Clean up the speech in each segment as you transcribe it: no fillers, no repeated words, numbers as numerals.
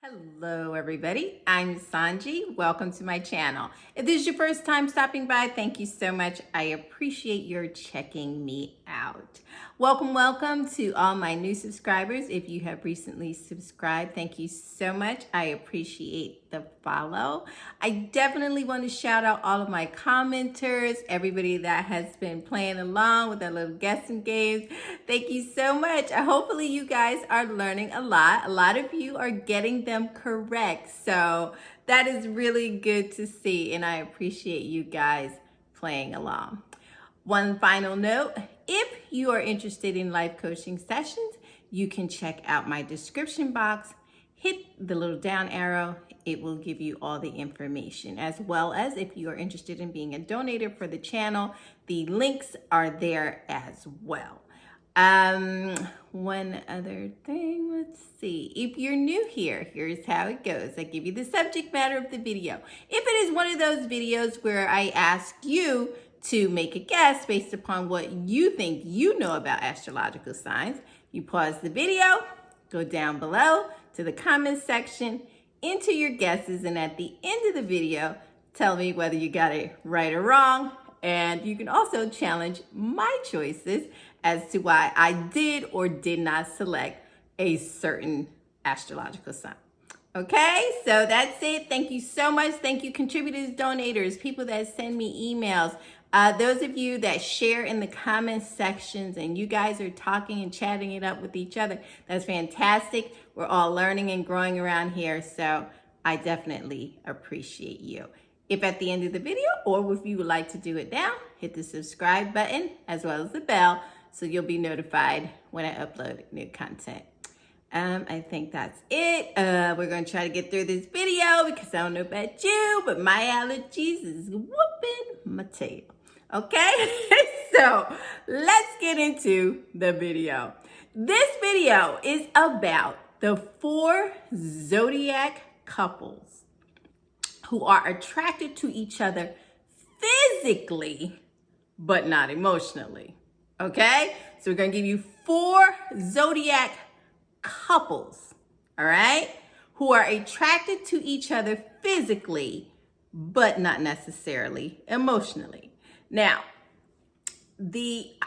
Hello everybody, I'm Sanji. Welcome to my channel. If this is your first time stopping by, thank you so much. I appreciate your checking me out. Welcome to all my new subscribers. If you have recently subscribed, thank you so much. I appreciate the follow. I definitely want to shout out all of my commenters, everybody that has been playing along with their little guessing games. Thank you so much. Hopefully you guys are learning a lot. A lot of you are getting them correct. So that is really good to see, and I appreciate you guys playing along. One final note, if you are interested in life coaching sessions, you can check out my description box. Hit the little down arrow. It will give you all the information, as well as if you are interested in being a donator for the channel, the links are there as well. One other thing, let's see. If you're new here, here's how it goes. I give you the subject matter of the video. If it is one of those videos where I ask you to make a guess based upon what you think you know about astrological signs, you pause the video, go down below to the comment section, enter your guesses, and at the end of the video, tell me whether you got it right or wrong. And you can also challenge my choices as to why I did or did not select a certain astrological sign. Okay, so that's it. Thank you so much. Thank you, contributors, donators, people that send me emails, those of you that share in the comment sections, and you guys are talking and chatting it up with each other. That's fantastic. We're all learning and growing around here, so I definitely appreciate you. If at the end of the video, or if you would like to do it now, hit the subscribe button as well as the bell so you'll be notified when I upload new content. I think that's it. We're going to try to get through this video because I don't know about you, but my allergies is whooping my tail. Okay, so let's get into the video. This video is about the 4 zodiac couples who are attracted to each other physically, but not emotionally. Okay, so we're going to give you 4 zodiac couples, all right, who are attracted to each other physically, but not necessarily emotionally. Now,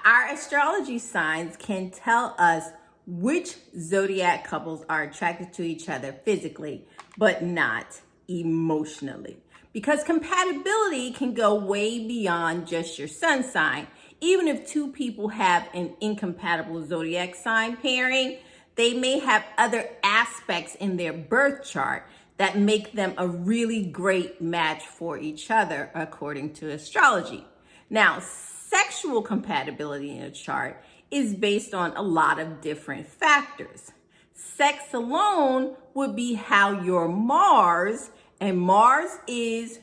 our astrology signs can tell us which zodiac couples are attracted to each other physically, but not emotionally. Because compatibility can go way beyond just your sun sign. Even if 2 people have an incompatible zodiac sign pairing, they may have other aspects in their birth chart that make them a really great match for each other, according to astrology. Now, sexual compatibility in a chart is based on a lot of different factors. Sex alone would be how your Mars, and Mars is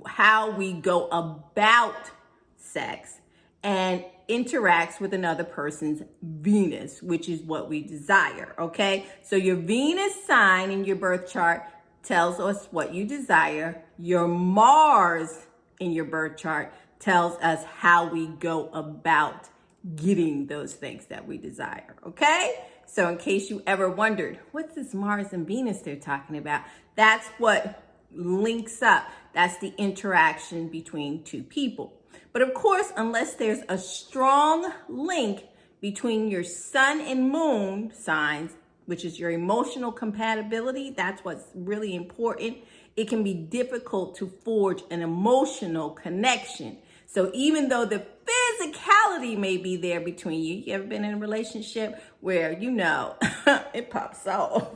how we go about sex and interacts with another person's Venus, which is what we desire, okay? So your Venus sign in your birth chart tells us what you desire. Your Mars in your birth chart tells us how we go about getting those things that we desire, okay? So in case you ever wondered, what's this Mars and Venus they're talking about? That's what links up. That's the interaction between 2 people. But of course, unless there's a strong link between your sun and moon signs, which is your emotional compatibility, that's what's really important. It can be difficult to forge an emotional connection. So even though the physicality may be there between you ever been in a relationship where, it pops off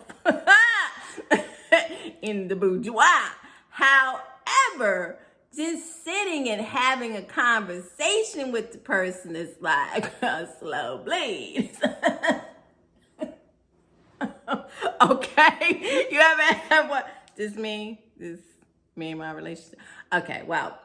in the boudoir. However, just sitting and having a conversation with the person is like a slow bleed. Okay, you ever have what? Just me and my relationship. Okay, well,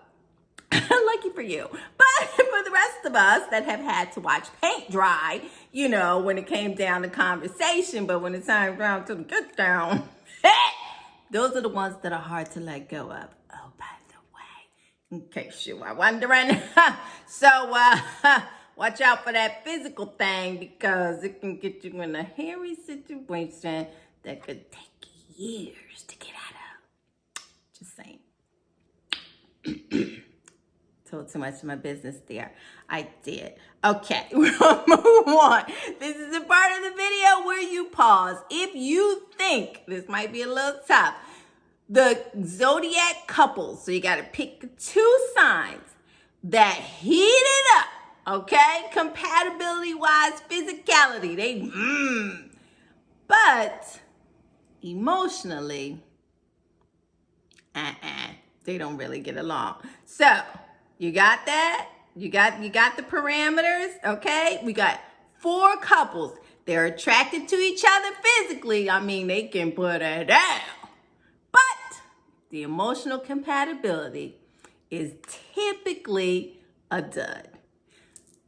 lucky for you. But for the rest of us that have had to watch paint dry, when it came down to conversation, but when it came down to the get down, those are the ones that are hard to let go of. Oh, by the way, in case you are wondering. So watch out for that physical thing because it can get you in a hairy situation that could take years to get out of. Just saying. Told too much of my business there. I did. Okay, we're gonna move on. This is the part of the video where you pause. If you think this might be a little tough, the Zodiac couples, so you gotta pick the two signs that heat it up, okay? Compatibility-wise, physicality, but emotionally, they don't really get along. So, you got that? You got the parameters, okay? We got 4 couples. They're attracted to each other physically. I mean, they can put it down. But the emotional compatibility is typically a dud.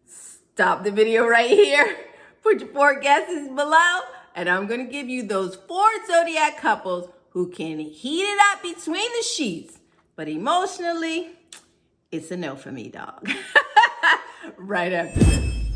Stop the video right here. Put your 4 guesses below, and I'm going to give you those 4 Zodiac couples who can heat it up between the sheets. But emotionally, it's a no for me, dog. Right after this.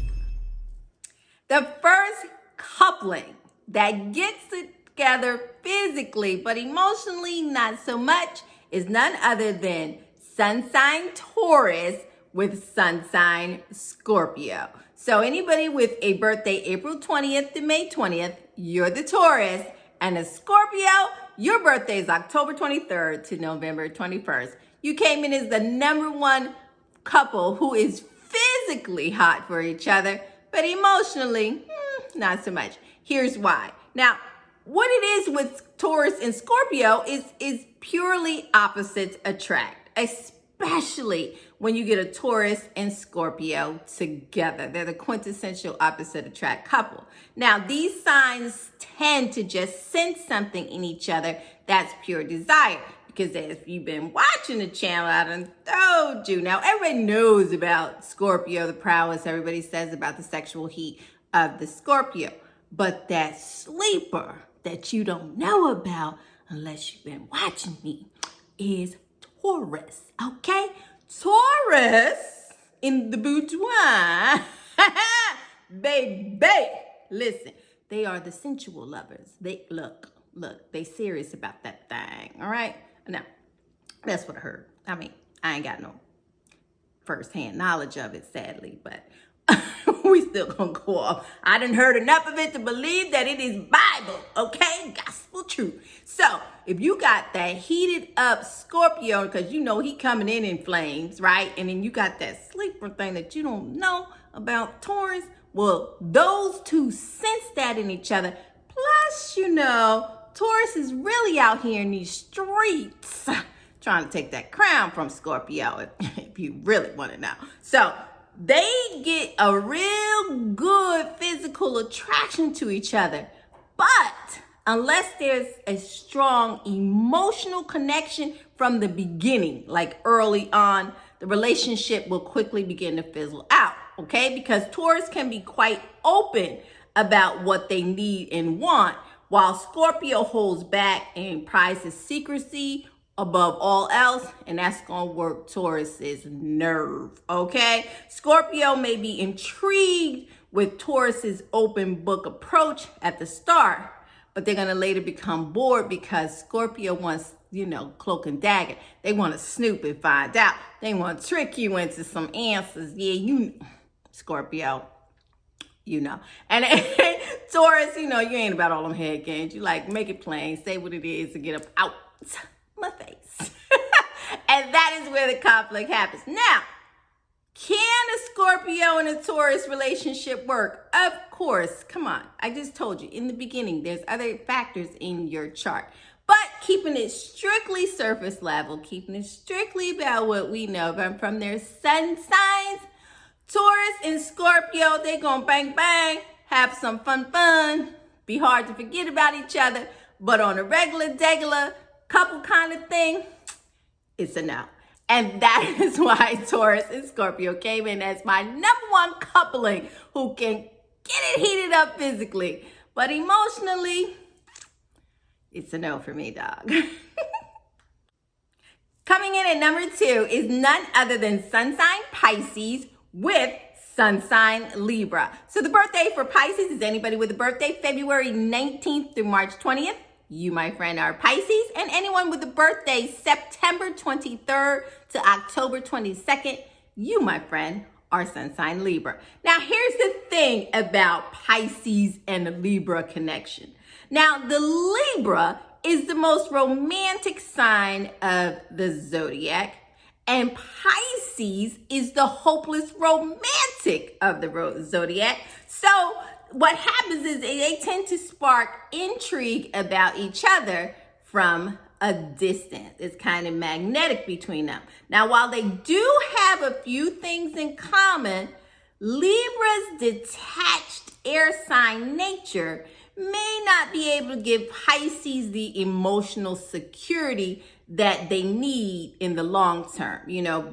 The first coupling that gets together physically, but emotionally not so much, is none other than sun sign Taurus with sun sign Scorpio. So anybody with a birthday April 20th to May 20th, you're the Taurus. And a Scorpio, your birthday is October 23rd to November 21st. You came in as the #1 couple who is physically hot for each other, but emotionally, not so much. Here's why. Now, what it is with Taurus and Scorpio is purely opposites attract, especially when you get a Taurus and Scorpio together. They're the quintessential opposite attract couple. Now, these signs tend to just sense something in each other that's pure desire. Because if you've been watching the channel, I done told you. Now, everybody knows about Scorpio, the prowess everybody says about the sexual heat of the Scorpio. But that sleeper that you don't know about, unless you've been watching me, is Taurus, okay? Taurus in the boudoir, baby, listen, they are the sensual lovers. They look, they serious about that thing, all right? Now, that's what I heard. I mean, I ain't got no firsthand knowledge of it, sadly, but we still gonna go off. I done heard enough of it to believe that it is Bible, okay? Gospel truth. So, if you got that heated up Scorpio, because you know he coming in flames, right? And then you got that sleeper thing that you don't know about Taurus. Well, those two sense that in each other. Plus, you know, Taurus is really out here in these streets trying to take that crown from Scorpio, if you really want to know. So, they get a real good physical attraction to each other. But unless there's a strong emotional connection from the beginning, like early on, the relationship will quickly begin to fizzle out, okay? Because Taurus can be quite open about what they need and want, while Scorpio holds back and prizes secrecy above all else, and that's gonna work Taurus's nerve, okay? Scorpio may be intrigued with Taurus's open book approach at the start, but they're gonna later become bored because Scorpio wants, you know, cloak and dagger. They want to snoop and find out. They want to trick you into some answers. Yeah, you, Scorpio, you know. And Taurus, you know, you ain't about all them head games. You like, make it plain, say what it is, and get up out my face. And that is where the conflict happens. Now, can a Scorpio and a Taurus relationship work? Of course. Come on. I just told you in the beginning, there's other factors in your chart. But keeping it strictly surface level, keeping it strictly about what we know from their sun signs, Taurus and Scorpio, they gonna bang, bang, have some fun, be hard to forget about each other. But on a regular couple kind of thing, it's a no. And that is why Taurus and Scorpio came in as my #1 coupling who can get it heated up physically. But emotionally, it's a no for me, dog. Coming in at #2 is none other than sun sign Pisces with sun sign Libra. So the birthday for Pisces is anybody with a birthday February 19th through March 20th. you, my friend, are Pisces. And anyone with a birthday September 23rd to October 22nd, you, my friend, are sun sign Libra. Now, here's the thing about Pisces and the Libra connection. Now, the Libra is the most romantic sign of the zodiac, and Pisces is the hopeless romantic of the zodiac. So what happens is they tend to spark intrigue about each other from a distance. It's kind of magnetic between them. Now, while they do have a few things in common, Libra's detached air sign nature may not be able to give Pisces the emotional security that they need in the long term,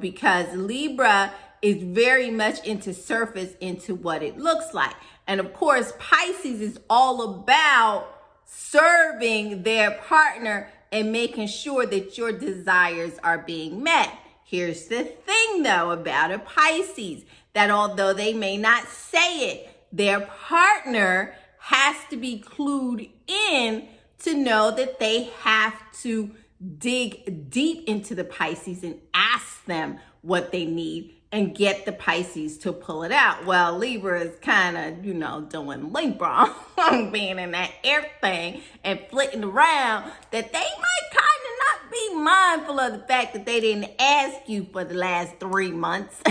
because Libra is very much into surface, into what it looks like. And of course, Pisces is all about serving their partner and making sure that your desires are being met. Here's the thing, though, about a Pisces, that although they may not say it, their partner has to be clued in to know that they have to dig deep into the Pisces and ask them what they need and get the Pisces to pull it out. Well, Libra is kind of, doing Libra, being in that air thing and flitting around, that they might kind of not be mindful of the fact that they didn't ask you for the last 3 months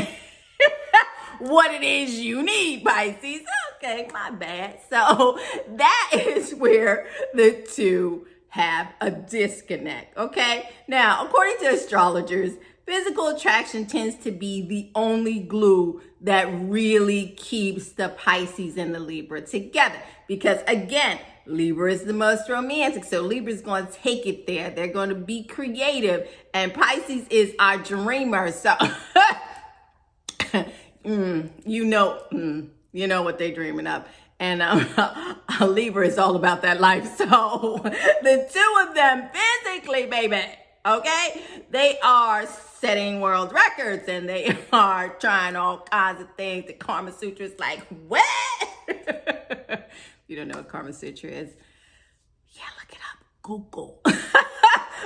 what it is you need, Pisces. Okay, my bad. So that is where the two have a disconnect, okay? Now, according to astrologers, physical attraction tends to be the only glue that really keeps the Pisces and the Libra together. Because again, Libra is the most romantic, so Libra is going to take it there. They're going to be creative, and Pisces is our dreamer. So, you know what they're dreaming of. And Libra is all about that life. So the two of them physically, baby, okay, they are setting world records and they are trying all kinds of things. The Karma Sutra is like, what? You don't know what Karma Sutra is? Yeah, look it up. Google.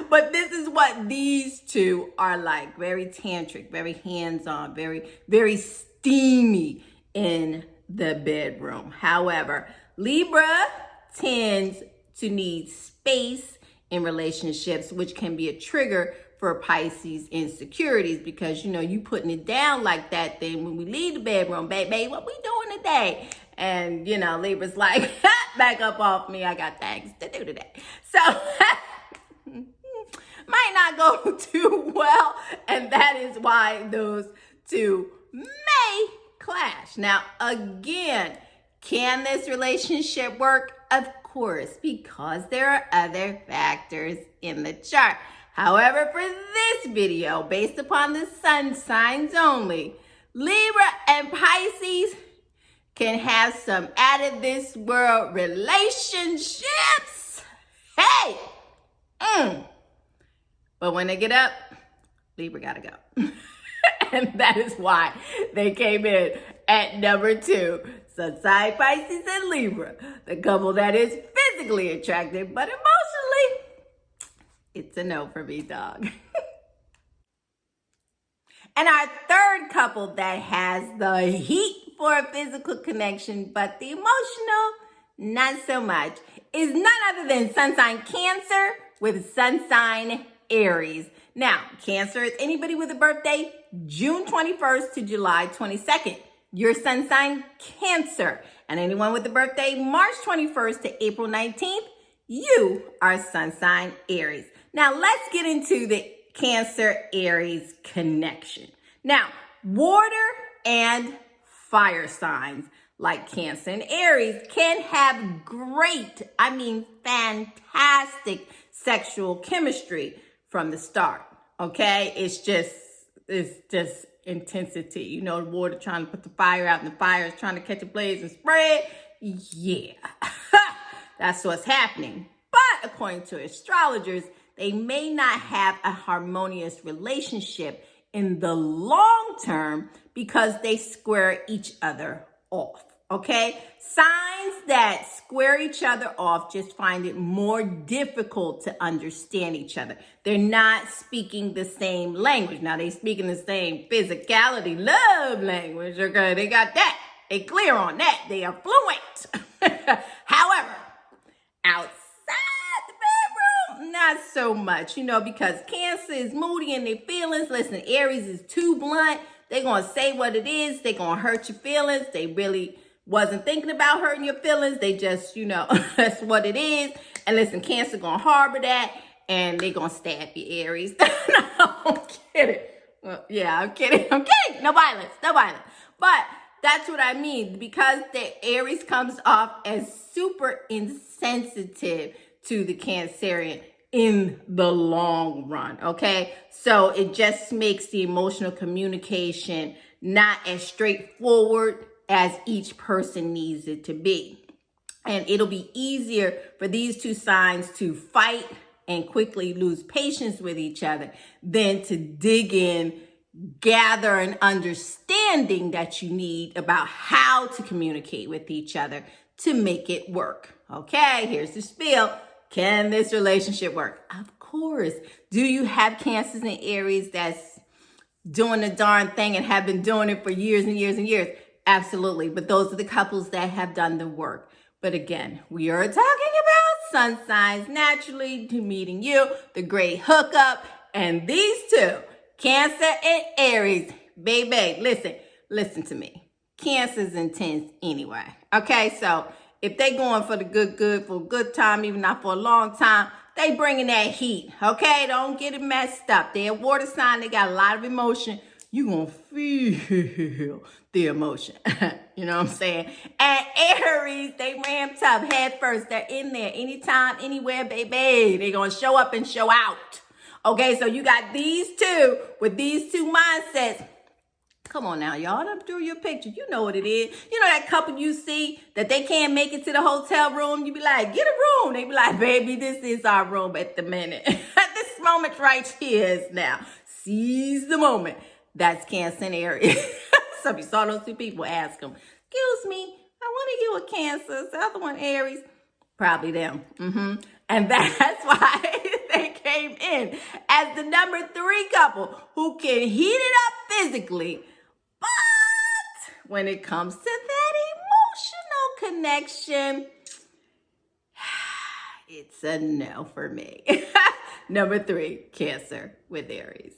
But this is what these two are like. Very tantric, very hands-on, very, very steamy in the bedroom. However, Libra tends to need space in relationships, which can be a trigger for Pisces insecurities, because you putting it down like that, then when we leave the bedroom, baby, what we doing today? And Libra's like, back up off me, I got things to do today. So might not go too well, and that is why those two may clash. Now, again, can this relationship work? Of course, because there are other factors in the chart. However, for this video, based upon the sun signs only, Libra and Pisces can have some out of this world relationships. Hey! But when they get up, Libra gotta go. And that is why they came in at number 2. Sun sign Pisces and Libra, the couple that is physically attractive, but emotionally, it's a no for me, dog. And our third couple that has the heat for a physical connection, but the emotional, not so much, is none other than sun sign Cancer with sun sign Aries. Now, Cancer is anybody with a birthday June 21st to July 22nd. Your sun sign Cancer. And anyone with a birthday March 21st to April 19th, you are sun sign Aries. Now, let's get into the Cancer-Aries connection. Now, water and fire signs like Cancer and Aries can have great, fantastic sexual chemistry from the start, okay? It's just intensity. The water trying to put the fire out, and the fire is trying to catch a blaze and spread. Yeah, that's what's happening. But according to astrologers, they may not have a harmonious relationship in the long term because they square each other off, Okay? Signs that square each other off just find it more difficult to understand each other. They're not speaking the same language. Now, they speaking the same physicality, love language. Okay, they got that. They clear on that. They are fluent. However, outside the bedroom, not so much, because Cancer is moody in their feelings. Listen, Aries is too blunt. They're going to say what it is. They're going to hurt your feelings. They really wasn't thinking about hurting your feelings. They just, that's what it is. And listen, Cancer going to harbor that, and they're going to stab you, Aries. No, I'm kidding. Well, yeah, I'm kidding. I'm kidding. No violence. No violence. But that's what I mean, because the Aries comes off as super insensitive to the Cancerian in the long run, okay? So it just makes the emotional communication not as straightforward as each person needs it to be. And it'll be easier for these two signs to fight and quickly lose patience with each other than to dig in, gather an understanding that you need about how to communicate with each other to make it work. Okay, here's the spiel. Can this relationship work? Of course. Do you have Cancers and Aries that's doing the darn thing and have been doing it for years and years and years? Absolutely. But those are the couples that have done the work. But again, we are talking about sun signs naturally to meeting you, the great hookup, and these two, Cancer and Aries. Baby, listen to me. Cancer's intense anyway. Okay, so if they going for the good, for a good time, even not for a long time, they bringing that heat. Okay, don't get it messed up. They're a water sign. They got a lot of emotion. You gonna feel the emotion. You know what I'm saying? And Aries, they ramped up head first. They're in there anytime, anywhere, baby. They're gonna show up and show out. Okay, so you got these two with these two mindsets. Come on now, y'all. Don't do your picture. You know what it is. You know that couple you see that they can't make it to the hotel room. You be like, get a room. They be like, baby, this is our room at the minute. This moment right here is now. Seize the moment. That's Cancer and Aries. So if you saw those two people, ask them, excuse me, I want you a Cancer. Is the other one Aries? Probably them. And that's why they came in as the number 3 couple who can heat it up physically. But when it comes to that emotional connection, it's a no for me. Number 3, Cancer with Aries.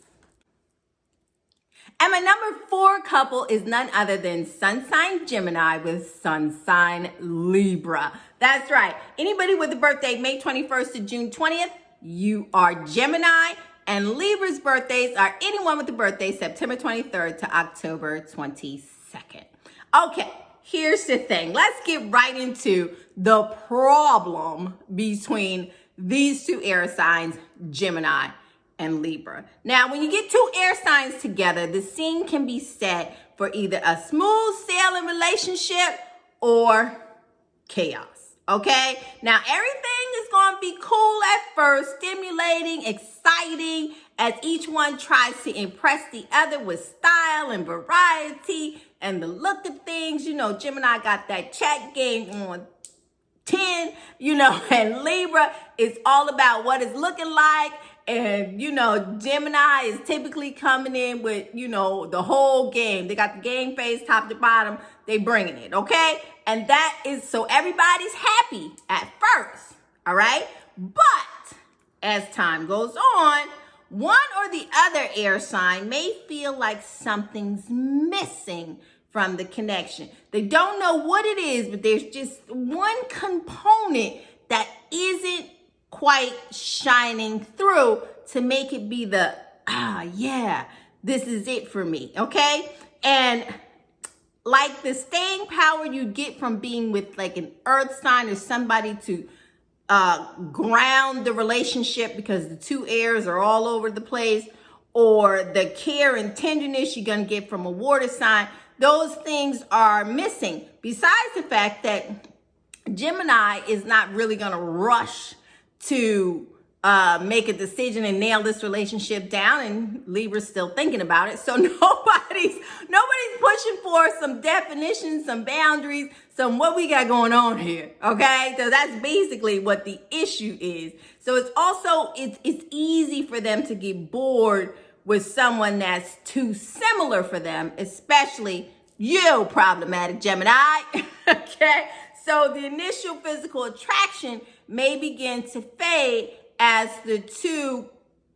And my number 4 couple is none other than Sun sign Gemini with Sun sign Libra. That's right. Anybody with a birthday May 21st to June 20th, you are Gemini. And Libra's birthdays are anyone with a birthday September 23rd to October 22nd. Okay, here's the thing. Let's get right into the problem between these two air signs, Gemini and Libra. Now, when you get 2 air signs together, the scene can be set for either a smooth sailing relationship or chaos. Okay? Now, everything is going to be cool at first, stimulating, exciting, as each one tries to impress the other with style and variety and the look of things. You know, Gemini got that chat game on 10, and Libra is all about what it's looking like. And, Gemini is typically coming in with, the whole game. They got the game face, top to bottom. They bringing it, okay? And that is so everybody's happy at first, all right? But as time goes on, one or the other air sign may feel like something's missing from the connection. They don't know what it is, but there's just one component that isn't quite shining through to make it be the, yeah, this is it for me, okay? And like the staying power you get from being with like an earth sign or somebody to ground the relationship because the 2 airs are all over the place, or the care and tenderness you're going to get from a water sign, those things are missing. Besides the fact that Gemini is not really going to rush to make a decision and nail this relationship down, and Libra's still thinking about it. So nobody's pushing for some definitions, some boundaries, some what we got going on here. Okay, so that's basically what the issue is. So it's also it's easy for them to get bored with someone that's too similar for them, especially you, problematic Gemini. Okay, so the initial physical attraction may begin to fade as the two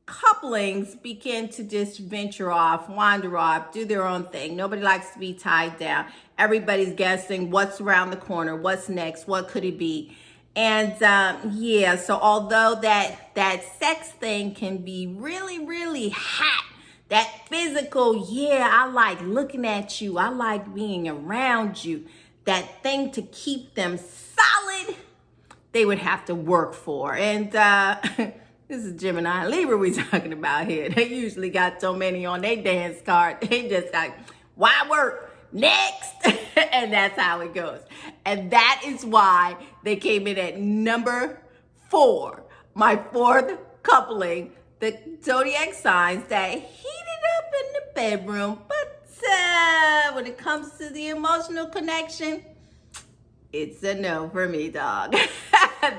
couplings begin to just venture off, wander off, do their own thing. Nobody likes to be tied down. Everybody's guessing what's around the corner, what's next, what could it be? And yeah, so although that sex thing can be really, really hot, that physical, yeah, I like looking at you, I like being around you, that thing to keep them solid, they would have to work for. And this is Gemini and Libra we talking about here. They usually got so many on their dance card. They just like, why work? Next. And that's how it goes. And that is why they came in at number 4. My 4th coupling, the zodiac signs that heated up in the bedroom. But when it comes to the emotional connection, it's a no for me, dog.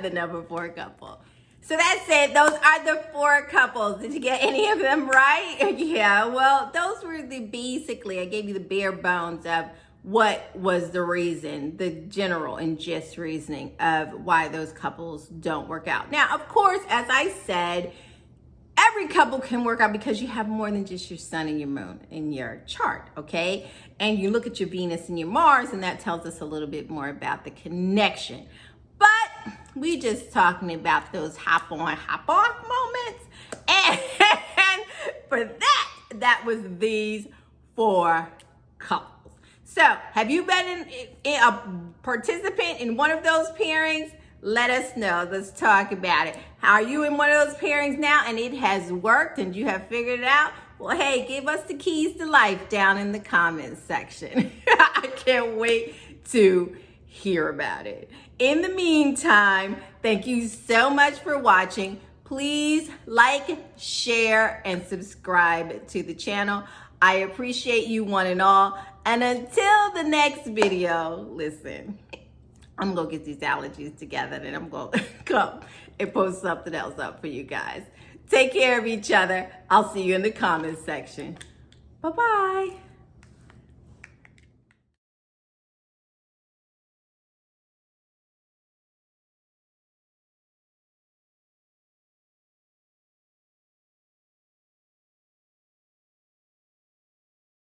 The number 4 couple. So that's it. Those are the 4 couples. Did you get any of them right? Yeah, well, those were basically, I gave you the bare bones of what was the reason, the general and gist reasoning of why those couples don't work out. Now, of course, as I said, every couple can work out because you have more than just your sun and your moon in your chart, okay? And you look at your Venus and your Mars, and that tells us a little bit more about the connection. But we just talking about those hop on, hop off moments. And for that was these 4 couples. So have you been in a participant in one of those pairings? Let us know. Let's talk about it. How are you in one of those pairings now and it has worked and you have figured it out? Well, hey, give us the keys to life down in the comments section. I can't wait to hear about it. In the meantime, thank you so much for watching. Please like, share, and subscribe to the channel. I appreciate you one and all. And until the next video, listen, I'm going to get these allergies together and I'm going to come and post something else up for you guys. Take care of each other. I'll see you in the comments section. Bye-bye.